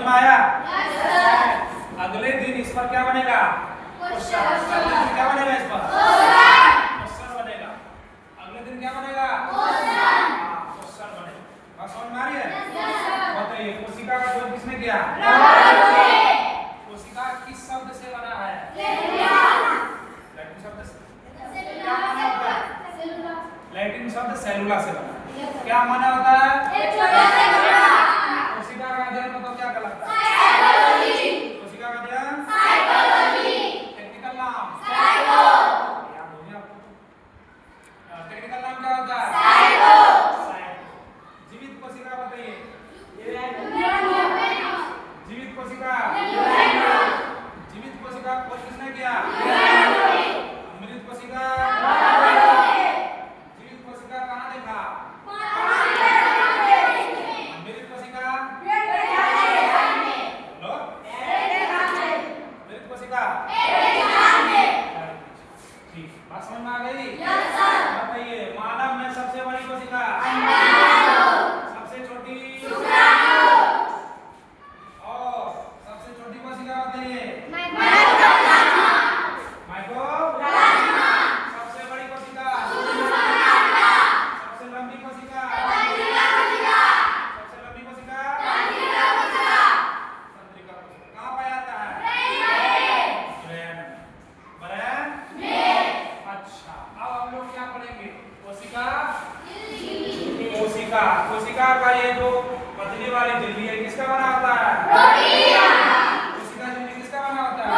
समझ में आया? अगले दिन इस पर क्या बनेगा? क्वेश्चन। अगले दिन क्या बनेगा इस पर? क्वेश्चन बनेगा। अगले दिन क्या बनेगा? क्वेश्चन बनेगा। बात समझ में आ रही है? बताइए कोशिका का खोज किसने किया? कोशिका किस शब्द से बना है? लैटिन शब्द से। क्या माना होता है? लैटिन शब्द सेलुला से बना। क्या माना होता है? कोशिका का अध्ययन मतलब क्या कहलाता है? कोशिका का अध्ययन टेक्निकल नाम याद हो गया आपको? टेक्निकल नाम क्या होता है? जीवित कोशिका बताइए। जीवित कोशिका खोज किसने किया? मृत कोशिका जीवित कोशिका कहाँ देखा? मृत कोशिका हेलो मृत कोशिका ठीक बात समझ में आ गई? बताइए मानव में सबसे बड़ी कोशिका सबसे छोटी और सबसे छोटी कोशिका बताइए। माइक्रो सबसे बड़ी कोशिका सबसे लंबी कोशिका सबसे लंबी कोशिका तंत्रिका कोशिका कहाँ पाया जाता है? ब्रेन में। अच्छा अब हम लोग क्या पढ़ेंगे? कोशिका कोशिका का ये जो पतली वाली झिल्ली है किसका बना होता है? कोशिका झिल्ली किसका बना होता है?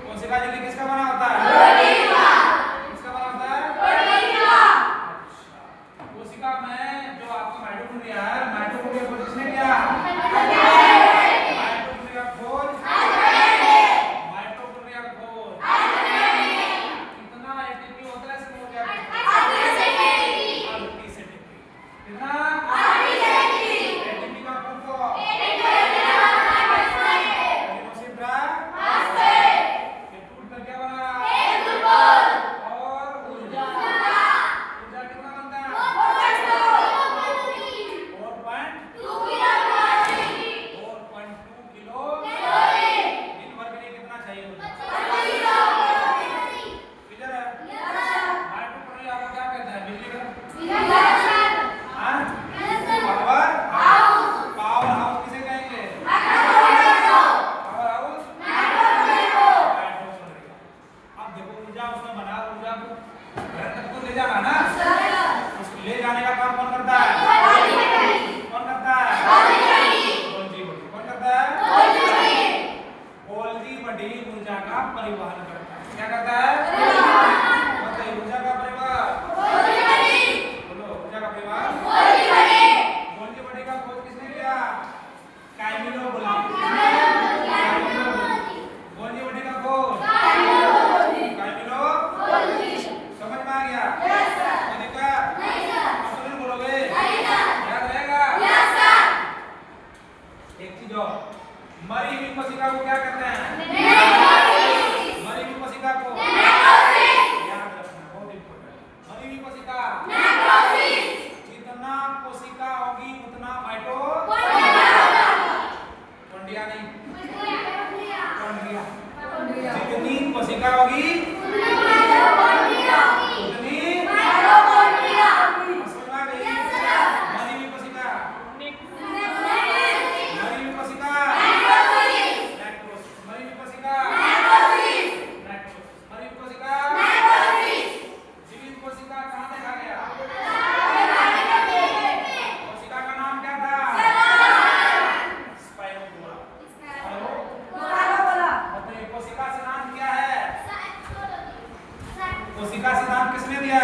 कोशिका झिल्ली किसका बना होता है? किसका बना होता है? अच्छा कोशिका में जो आपका माइटोकॉन्ड्रिया है माइटोकॉन्ड्रिया को किसने किया? माइटोकॉन्ड्रिया खोज कितना एटीपी होता है इसमें? क्या कितना एटीपी का पूर्व क्या बना? और ऊर्जा कितना बनता है? 4.2 किलो दिन भर के लिए कितना चाहिए? क्लियर है? माइटोकॉन्ड्रिया को क्या कहते हैं? बिजली का पावर हाउस किसे कहेंगे? पावर हाउस अब देखो ऊर्जा उसमें बना ऊर्जा को घर तक तो ले जाना ना उसको ले जाने का काम कौन करता है? कौन करता है? गोल्जी बॉडी कौन करता है? गोल्जी बॉडी ऊर्जा का परिवहन करता है। क्या करता है? बताइए ऊर्जा का परिवहन बोलो ऊर्जा का परिवहन गोल्जी बॉडी का खोज किसने किया? कैमिलो गोल्जी बॉडी का खोज कैमिलो समझ में आ गया? बोलोगे याद रहेगा? एक चीज और मरी हुई कोशिका को क्या कहते हैं? मरी हुई कोशिका को याद रखना बहुत इंपॉर्टेंट। मरी हुई कोशिका जितना कोशिका होगी उतना माइटोकॉन्ड्रिया नहीं जितनी कोशिका होगी उतनी समझ में आ गई? मरी हुई कोशिका जीवित कोशिका कहाँ देखा गया? कोशिका का नाम क्या था? स्पाइरोकोला। बताइए कोशिका सिद्धांत क्या है? कोशिका सिद्धांत किसने दिया?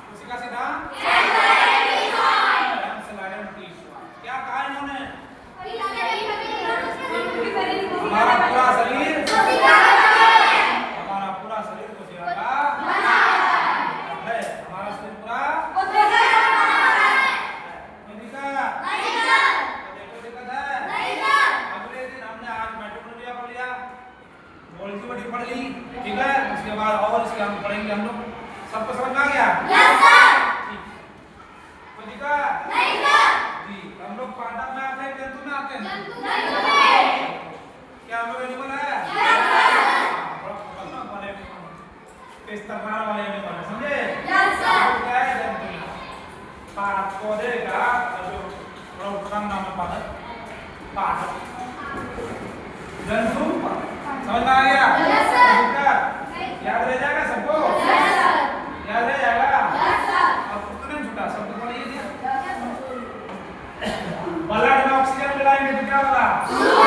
कोशिका सिद्धांत क्या कहा इन्होंने? हमारा पूरा शरीर कोशिका का है। हमारा शरीर पूरा कोशिका दिक्कत है? अगले दिन हमने आज माइटोकॉन्ड्रिया पढ़ लिया, गोल्जी बॉडी पढ़ ली, ठीक है? उसके बाद और इसके हम पढ़ेंगे हम लोग। सबको समझ में आ गया? Yes sir. जी का नहीं सर जी। हम लोग पाठक में आते हैं जंतु में आते हैं क्या हम लोग एनिमल है यस सर बड़ा खतरनाक वाले तेज तर्रार वाले एनिमल है समझे यस सर क्या है जंतु में पाठक पौधे का जो बड़ा उत्तम नाम है पाठक जंतु समझ में आ गया यस सर याद रह जाएगा सबको यस सर याद रह जाएगा यस सर अब कितने छोटा शब्द पढ़िए ब्लड में ऑक्सीजन मिलाएंगे तो क्या होगा